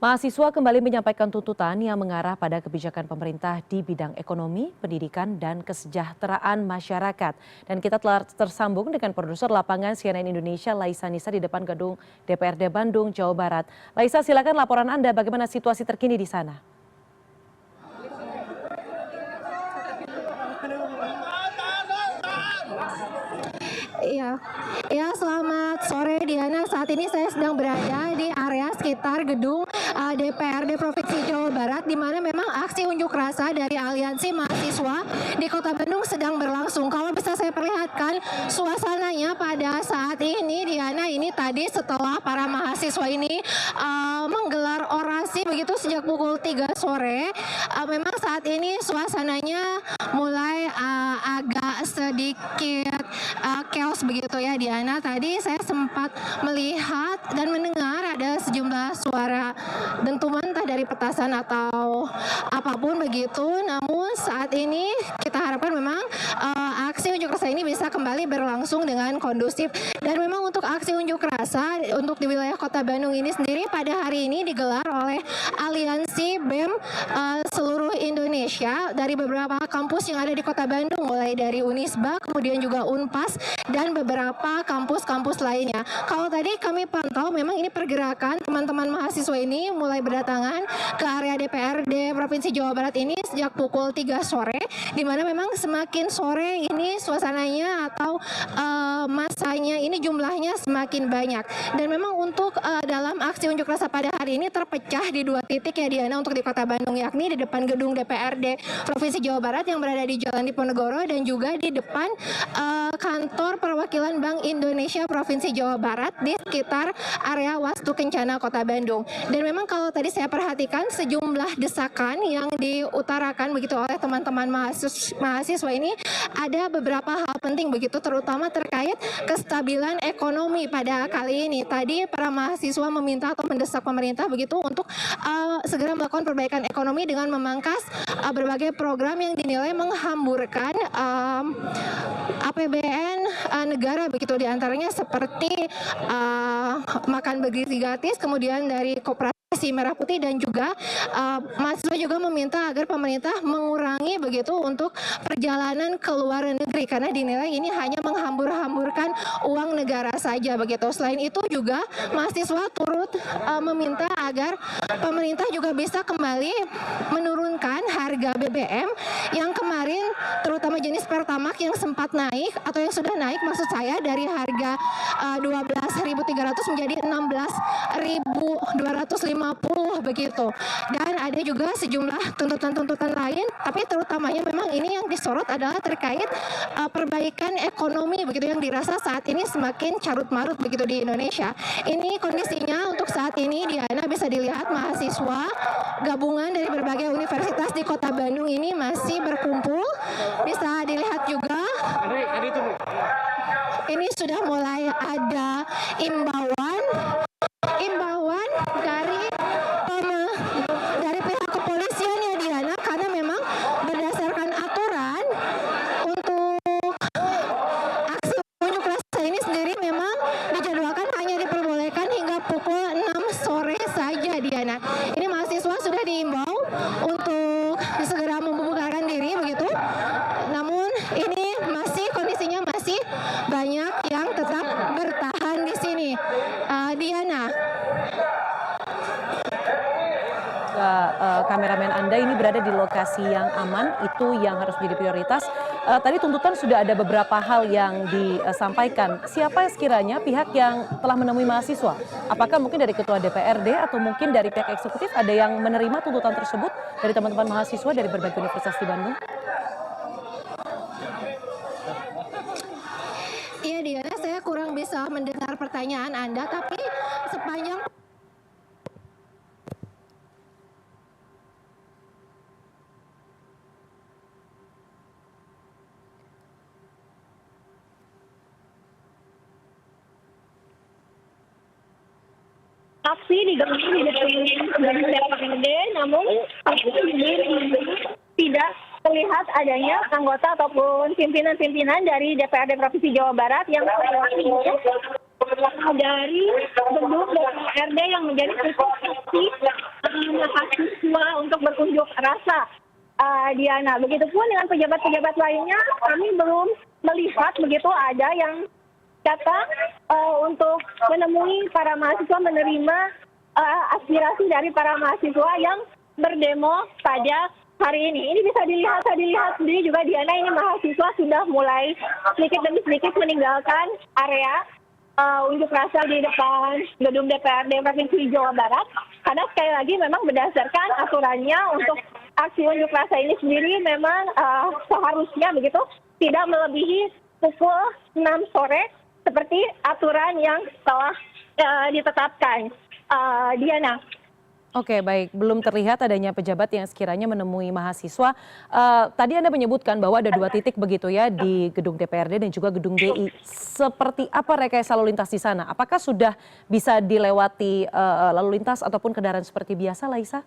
Mahasiswa kembali menyampaikan tuntutan yang mengarah pada kebijakan pemerintah di bidang ekonomi, pendidikan, dan kesejahteraan masyarakat. Dan kita telah tersambung dengan produser lapangan CNN Indonesia, Laisa Nisa di depan gedung DPRD Bandung, Jawa Barat. Laisa, silakan laporan Anda bagaimana situasi terkini di sana. Iya, selamat sore Diana. Saat ini saya sedang berada di area sekitar gedung DPRD Provinsi Jawa Barat, di mana memang aksi unjuk rasa dari aliansi mahasiswa di Kota Bandung sedang berlangsung. Kalau bisa saya perlihatkan suasananya pada saat ini, Diana, ini tadi setelah para mahasiswa ini menggelar orasi begitu sejak pukul 3 sore, memang saat ini suasananya mulai agak sedikit chaos begitu ya Diana. Tadi saya sempat melihat dan mendengar ada sejumlah suara dentuman entah dari petasan atau apapun begitu. Namun saat ini kita harapkan memang aksi unjuk rasa ini bisa kembali berlangsung dengan kondusif. Dan memang untuk aksi unjuk rasa untuk di wilayah Kota Bandung ini sendiri pada hari ini digelar oleh Aliansi BEM seluruh Indonesia dari beberapa kampus yang ada di Kota Bandung, mulai dari Unisba, kemudian juga Unpas, dan beberapa kampus-kampus lainnya. Kalau tadi kami pantau, memang ini pergerakan teman-teman mahasiswa ini mulai berdatangan ke area DPRD Provinsi Jawa Barat ini sejak pukul 3 sore, di mana memang semakin sore ini suasananya atau masanya ini jumlahnya semakin banyak. Dan memang untuk dalam aksi unjuk rasa pada hari ini terpecah di 2 titik ya Diana untuk di Kota Bandung, yakni di depan gedung DPRD Provinsi Jawa Barat yang berada di Jalan Diponegoro dan juga di depan kantor perwakilan Bank Indonesia Provinsi Jawa Barat di sekitar area Wastu Kencana Kota Bandung. Dan memang kalau tadi saya perhatikan sejumlah desakan yang diutarakan begitu oleh teman-teman mahasiswa ini, ada beberapa hal penting begitu, terutama terkait kestabilan ekonomi pada kali ini. Tadi para mahasiswa meminta atau mendesak pemerintah begitu untuk segera melakukan perbaikan ekonomi dengan memangkas berbagai program yang dinilai menghamburkan APBN negara begitu, diantaranya seperti makan bergizi gratis, kemudian dari Koperasi Merah Putih, dan juga mahasiswa juga meminta agar pemerintah mengurangi begitu untuk perjalanan ke luar negeri karena dinilai ini hanya menghambur-hamburkan uang negara saja begitu. Selain itu juga mahasiswa turut meminta agar pemerintah juga bisa kembali menurunkan harga BBM yang kemarin terutama jenis Pertamax yang sempat naik atau yang sudah naik maksud saya dari harga 12.300 menjadi 16.250 begitu. Dan ada juga sejumlah tuntutan-tuntutan lain, tapi terutamanya memang ini yang disorot adalah terkait perbaikan ekonomi begitu yang dirasa saat ini semakin carut-marut begitu di Indonesia. Ini kondisinya untuk saat ini Diana, bisa dilihat mahasiswa gabungan dari berbagai universitas di Kota Bandung ini masih berkumpul. Bisa dilihat juga ini sudah mulai ada imbauan dari pihak kepolisian ya Diana, karena memang berdasarkan aturan untuk aksi unjuk rasa ini sendiri memang dijadwalkan hanya diperbolehkan hingga pukul 6 sore saja Diana. Ini mahasiswa sudah diimbau untuk segera membubarkan diri begitu. Namun ini kondisinya masih banyak yang tetap bertahan di sini. Diana. Kameramen Anda ini berada di lokasi yang aman, itu yang harus menjadi prioritas. Tadi tuntutan sudah ada beberapa hal yang disampaikan. Siapa sekiranya pihak yang telah menemui mahasiswa? Apakah mungkin dari Ketua DPRD atau mungkin dari pihak eksekutif ada yang menerima tuntutan tersebut dari teman-teman mahasiswa dari berbagai universitas di Bandung? Iya Diana, saya kurang bisa mendengar pertanyaan Anda, tapi sepanjang aksi digelar di depan DPRD, namun tidak terlihat adanya anggota ataupun pimpinan-pimpinan dari DPRD Provinsi Jawa Barat yang dari gedung DPRD yang menjadi titik aksi Diana. Begitupun dengan pejabat-pejabat lainnya, kami belum melihat begitu ada yang datang untuk menemui para mahasiswa, menerima aspirasi dari para mahasiswa yang berdemo pada hari ini. Ini bisa dilihat sendiri juga Diana, ini mahasiswa sudah mulai sedikit demi sedikit meninggalkan area unjuk rasa di depan gedung DPRD Provinsi Jawa Barat. Karena sekali lagi memang berdasarkan aturannya untuk aksi unjuk rasa ini sendiri memang seharusnya begitu tidak melebihi pukul 6 sore seperti aturan yang telah ditetapkan. Diana. Oke, baik. Belum terlihat adanya pejabat yang sekiranya menemui mahasiswa. Tadi Anda menyebutkan bahwa ada 2 titik begitu ya di gedung DPRD dan juga gedung DI. Seperti apa rekayasa lalu lintas di sana? Apakah sudah bisa dilewati lalu lintas ataupun kendaraan seperti biasa, Laisa?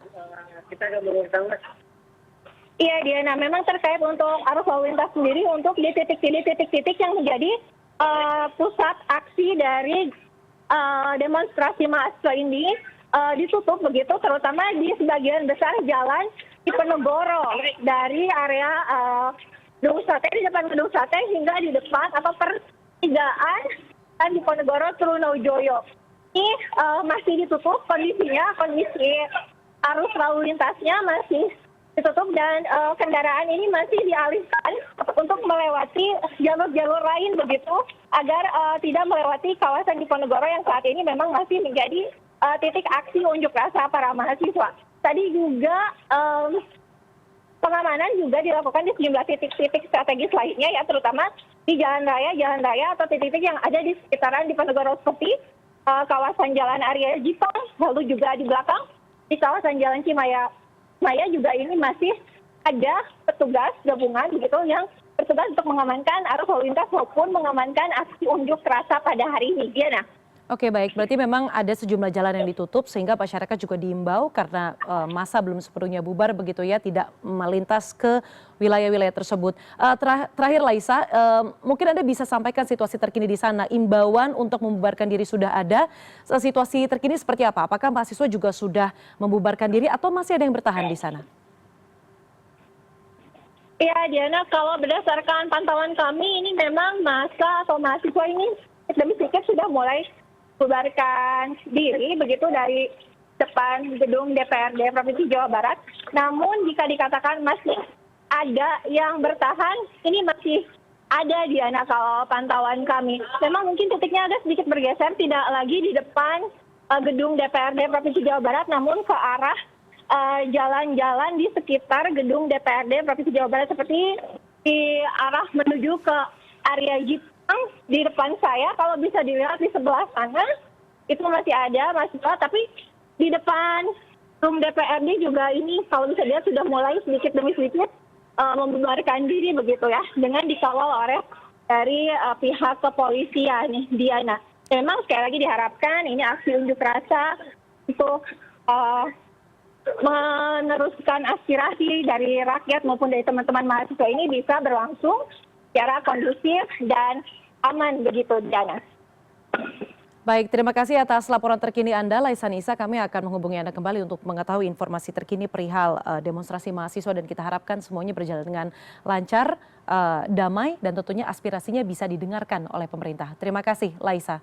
Iya, Diana. Memang terkait untuk arus lalu lintas sendiri untuk di titik-titik yang menjadi pusat aksi dari demonstrasi mahasiswa ini ditutup begitu, terutama di sebagian besar jalan di Penegoro dari area Gedung Sate, di depan Gedung Sate hingga di depan atau pertigaan di Penegoro Trunojoyo. Ini masih ditutup kondisinya, kondisi arus lalu lintasnya masih ditutup dan kendaraan ini masih dialihkan untuk melewati jalur-jalur lain begitu agar tidak melewati kawasan Diponegoro yang saat ini memang masih menjadi titik aksi unjuk rasa para mahasiswa. Tadi juga pengamanan juga dilakukan di sejumlah titik-titik strategis lainnya ya, terutama di jalan raya atau titik-titik yang ada di sekitaran Diponegoro seperti kawasan Jalan Arya Jipang, lalu juga di belakang di kawasan Jalan Cimaya juga ini masih ada petugas gabungan begitu yang bertugas untuk mengamankan arus lalu lintas maupun mengamankan aksi unjuk rasa pada hari ini. Diana. Oke, baik. Berarti memang ada sejumlah jalan yang ditutup sehingga masyarakat juga diimbau karena masa belum sepenuhnya bubar begitu ya, tidak melintas ke wilayah-wilayah tersebut. Terakhir Laisa, mungkin Anda bisa sampaikan situasi terkini di sana. Imbauan untuk membubarkan diri sudah ada. Situasi terkini seperti apa? Apakah mahasiswa juga sudah membubarkan diri atau masih ada yang bertahan di sana? Ya, Diana, kalau berdasarkan pantauan kami ini memang masa atau mahasiswa ini demi sedikit sudah mulai membubarkan diri begitu dari depan gedung DPRD Provinsi Jawa Barat. Namun jika dikatakan masih ada yang bertahan, ini masih ada Diana kalau pantauan kami. Memang mungkin titiknya agak sedikit bergeser, tidak lagi di depan gedung DPRD Provinsi Jawa Barat, namun ke arah jalan-jalan di sekitar gedung DPRD Provinsi Jawa Barat seperti di arah menuju ke area Jipang di depan saya. Kalau bisa dilihat di sebelah sana itu masih ada mahasiswa, tapi di depan gedung DPRD juga ini kalau bisa dilihat sudah mulai sedikit demi sedikit membubarkan diri begitu ya, dengan dikawal oleh dari pihak kepolisian Diana. Memang sekali lagi diharapkan ini aksi unjuk rasa untuk meneruskan aspirasi dari rakyat maupun dari teman-teman mahasiswa ini bisa berlangsung secara kondusif dan aman begitu, Diana. Baik, terima kasih atas laporan terkini Anda, Laisa Nisa. Kami akan menghubungi Anda kembali untuk mengetahui informasi terkini perihal demonstrasi mahasiswa dan kita harapkan semuanya berjalan dengan lancar, damai dan tentunya aspirasinya bisa didengarkan oleh pemerintah. Terima kasih, Laisa.